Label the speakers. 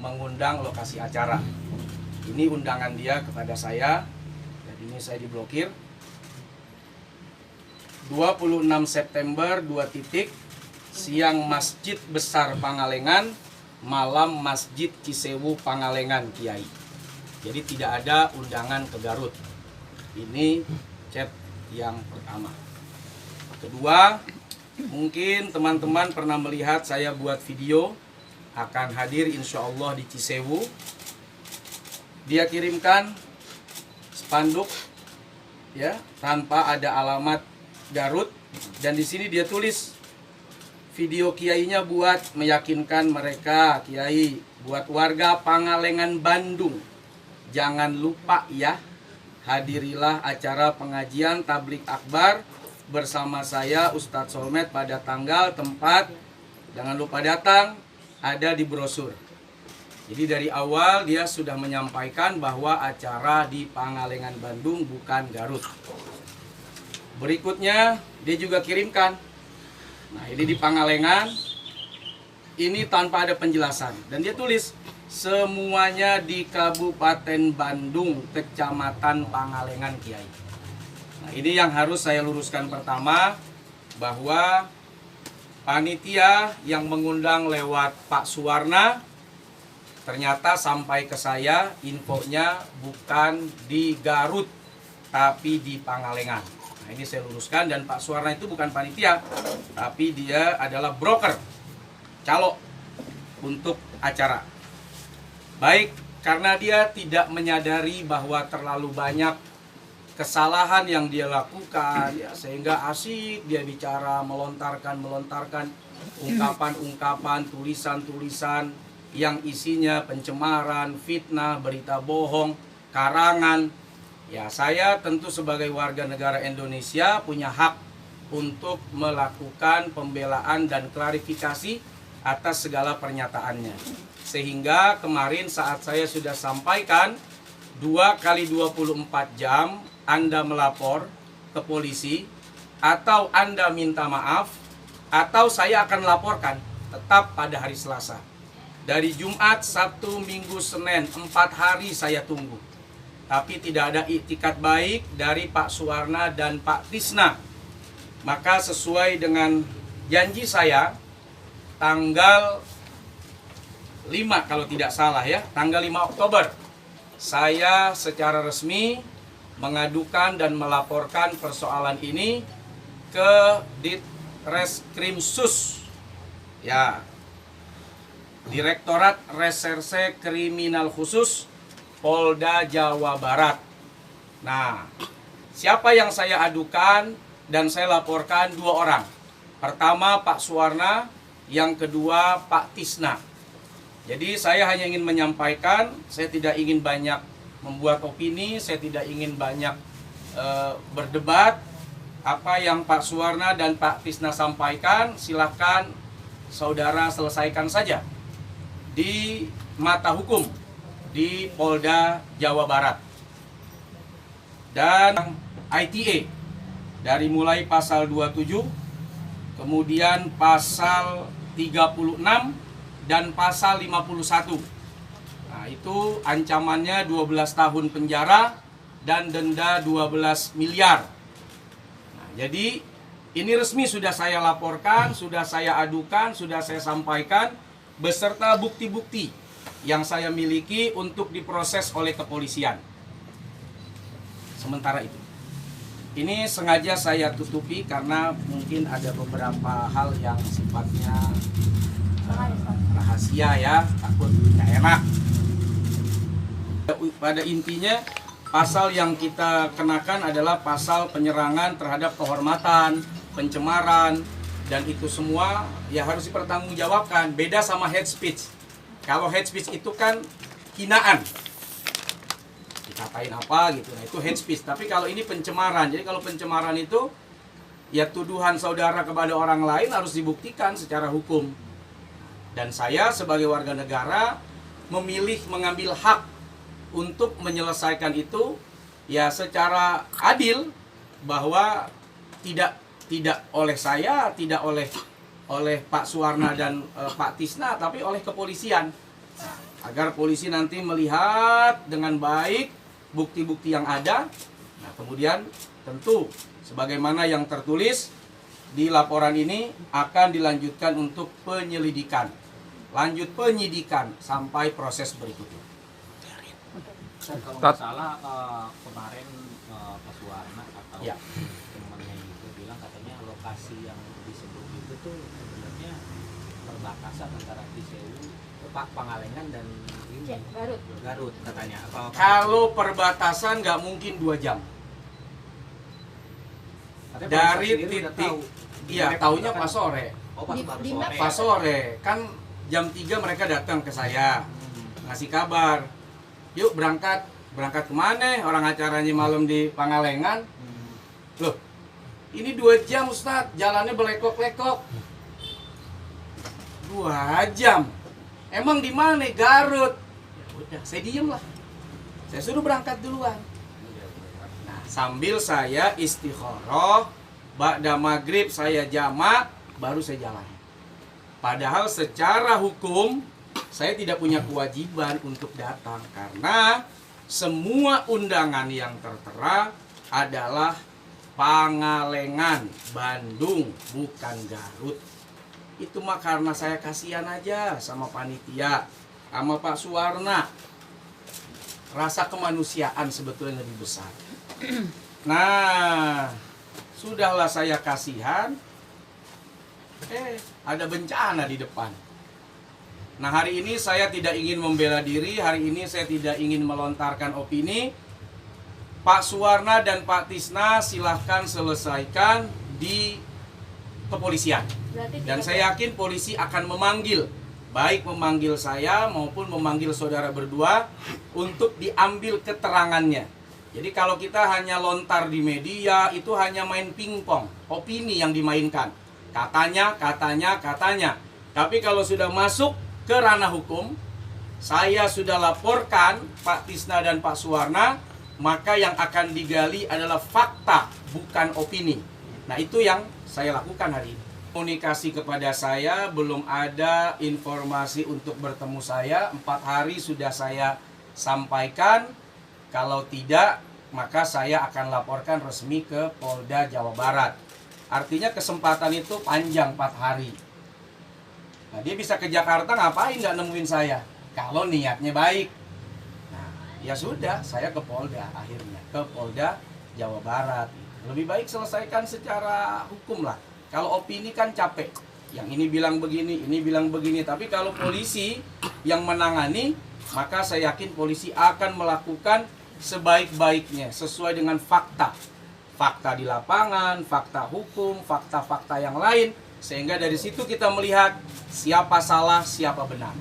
Speaker 1: mengundang lokasi acara. Ini undangan dia kepada saya. Dan ini saya diblokir. 26 September 2 titik, siang Masjid Besar Pangalengan, malam Masjid Cisewu Pangalengan Kiai. Jadi tidak ada undangan ke Garut. Ini chat yang pertama. Kedua, mungkin teman-teman pernah melihat saya buat video akan hadir insya Allah di Cisewu. Dia kirimkan spanduk ya tanpa ada alamat Garut, dan di sini dia tulis video kiainya buat meyakinkan mereka, kiai, buat warga Pangalengan Bandung, jangan lupa ya, hadirilah acara pengajian tablik akbar bersama saya Ustadz Solmed pada tanggal, tempat, jangan lupa datang, ada di brosur. Jadi dari awal dia sudah menyampaikan bahwa acara di Pangalengan Bandung bukan Garut. Berikutnya dia juga kirimkan, nah ini di Pangalengan, ini tanpa ada penjelasan, dan dia tulis semuanya di Kabupaten Bandung, Kecamatan Pangalengan Kiai. Nah ini yang harus saya luruskan pertama, bahwa panitia yang mengundang lewat Pak Suwarna ternyata sampai ke saya infonya bukan di Garut tapi di Pangalengan. Nah ini saya luruskan, dan Pak Suwarna itu bukan panitia, tapi dia adalah broker, calo untuk acara. Baik, karena dia tidak menyadari bahwa terlalu banyak kesalahan yang dia lakukan, ya, sehingga asik dia bicara, melontarkan ungkapan-ungkapan, tulisan-tulisan yang isinya pencemaran, fitnah, berita bohong, karangan. Ya, saya tentu sebagai warga negara Indonesia punya hak untuk melakukan pembelaan dan klarifikasi atas segala pernyataannya. Sehingga kemarin saat saya sudah sampaikan 2 kali 24 jam Anda melapor ke polisi, atau Anda minta maaf, atau saya akan laporkan tetap pada hari Selasa. Dari Jumat, Sabtu, Minggu, Senin, 4 hari saya tunggu. Tapi tidak ada iktikat baik dari Pak Suwarna dan Pak Tisna. Maka sesuai dengan janji saya, tanggal 5 kalau tidak salah ya, tanggal 5 Oktober, saya secara resmi mengadukan dan melaporkan persoalan ini ke Ditreskrimsus, ya, Direktorat Reserse Kriminal Khusus Polda Jawa Barat. Nah, siapa yang saya adukan dan saya laporkan? 2 orang. Pertama Pak Suwarna, yang kedua Pak Tisna. Jadi saya hanya ingin menyampaikan, saya tidak ingin banyak membuat opini, saya tidak ingin banyak berdebat. Apa yang Pak Suwarna dan Pak Tisna sampaikan, silahkan saudara selesaikan saja di mata hukum di Polda Jawa Barat. Dan ITE dari mulai pasal 27, kemudian pasal 36 dan pasal 51. Nah, itu ancamannya 12 tahun penjara dan denda 12 miliar. Nah, jadi ini resmi sudah saya laporkan, sudah saya adukan, sudah saya sampaikan beserta bukti-bukti yang saya miliki untuk diproses oleh kepolisian. Sementara itu, ini sengaja saya tutupi karena mungkin ada beberapa hal yang sifatnya rahasia ya, takut nggak enak. Pada intinya, pasal yang kita kenakan adalah pasal penyerangan terhadap kehormatan, pencemaran, dan itu semua ya harus dipertanggungjawabkan. Beda sama hate speech. Kalau hate speech itu kan hinaan, dikatain apa gitu, nah itu hate speech. Tapi kalau ini pencemaran, jadi kalau pencemaran itu ya tuduhan saudara kepada orang lain harus dibuktikan secara hukum. Dan saya sebagai warga negara memilih mengambil hak untuk menyelesaikan itu ya secara adil, bahwa tidak oleh saya, tidak oleh Pak Suwarna dan Pak Tisna, tapi oleh kepolisian. agar polisi nanti melihat dengan baik bukti-bukti yang ada. Nah, kemudian tentu sebagaimana yang tertulis di laporan ini akan dilanjutkan untuk penyelidikan, lanjut penyidikan sampai proses berikutnya.
Speaker 2: Kalau nggak salah kemarin Pak Suwarna atau
Speaker 1: Ya.
Speaker 2: temannya itu bilang katanya lokasi yang disebut itu tuh sebenarnya perbatasan antara Cisewu, Pangalengan dan ini Garut katanya.
Speaker 1: Kalau perbatasan nggak mungkin 2 jam.
Speaker 2: Katanya
Speaker 1: Dari
Speaker 2: polisi sendiri udah
Speaker 1: titik,
Speaker 2: tahu.
Speaker 1: iya taunya pas sore.
Speaker 2: Oh, pas baru
Speaker 3: Di
Speaker 2: sore.
Speaker 1: Pas sore, kan jam 3 mereka datang ke saya, ngasih kabar. Yuk berangkat. Berangkat kemana? Orang acaranya malam di Pangalengan. Loh, ini 2 jam Ustadz, jalannya belekok-lekok. 2 jam. Emang di mana? Garut. Ya udah, saya diem lah. Saya suruh berangkat duluan. Nah, sambil saya istikharah, ba'da maghrib saya jamak, baru saya jalan. Padahal secara hukum saya tidak punya kewajiban untuk datang karena semua undangan yang tertera adalah Pangalengan, Bandung, bukan Garut. Itu mah karena saya kasihan aja sama panitia, sama Pak Suwarna. Rasa kemanusiaan sebetulnya lebih besar. Nah, sudahlah saya kasihan. Ada bencana di depan. Nah, hari ini saya tidak ingin membela diri, hari ini saya tidak ingin melontarkan opini. Pak Suwarna dan Pak Tisna silahkan selesaikan di kepolisian. Dan saya yakin polisi akan memanggil, baik memanggil saya maupun memanggil saudara berdua untuk diambil keterangannya. Jadi kalau kita hanya lontar di media, itu hanya main pingpong, opini yang dimainkan. Katanya. Tapi kalau sudah masuk ke ranah hukum, saya sudah laporkan Pak Tisna dan Pak Suwarna, maka yang akan digali adalah fakta, bukan opini. Nah, itu yang saya lakukan hari ini. Komunikasi kepada saya, belum ada informasi untuk bertemu saya. 4 hari sudah saya sampaikan. Kalau tidak, maka saya akan laporkan resmi ke Polda Jawa Barat. Artinya kesempatan itu panjang, 4 hari. Nah, dia bisa ke Jakarta, ngapain nggak nemuin saya? Kalau niatnya baik. Nah, ya sudah, saya ke Polda akhirnya. Ke Polda Jawa Barat. Lebih baik selesaikan secara hukum lah. Kalau opini kan capek. Yang ini bilang begini, ini bilang begini. Tapi kalau polisi yang menangani, maka saya yakin polisi akan melakukan sebaik-baiknya. Sesuai dengan fakta. Fakta di lapangan, fakta hukum, fakta-fakta yang lain. Sehingga dari situ kita melihat siapa salah, siapa benar.